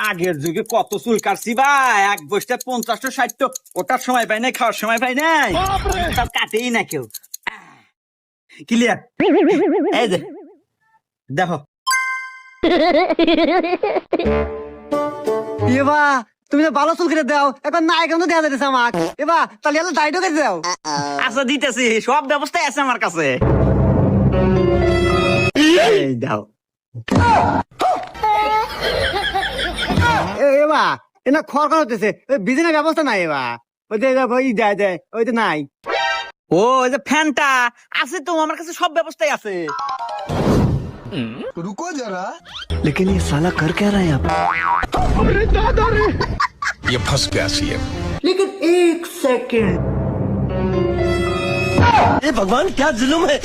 আগের যুগে কত চুল কাটছি ভাই, এক বসতে 50-60, ওটার সময় পাই নাই, খাওয়ার সময় পাই নাই, তাও কাটেই না কেউ। ক্লিয়ার? এই যে দেখো। এবা তুমি তো ভালো চুল কেটে দাও, এখন না এখন দেখা যাইতেছে আমাক। এবা তাহলে এলো দাড়িটা কেটে দাও। আচ্ছা দিতেছি, সব ব্যবস্থাই আছে আমার কাছে। এই দাও। এবা এনা খড় হতেছে, বিজনেস ব্যবস্থা নাই। এবা ওই যে ওই যায় যায় ওই তো নাই। ও ওই যে ফ্যানটা আছে তো আমার কাছে, সব ব্যবস্থাই আছে। रुको जरा। लेकिन ये साला कर क्या रहा है आप? ये फंस गया सीएम। लेकिन एक सेकंड, भगवान क्या जुल्म है।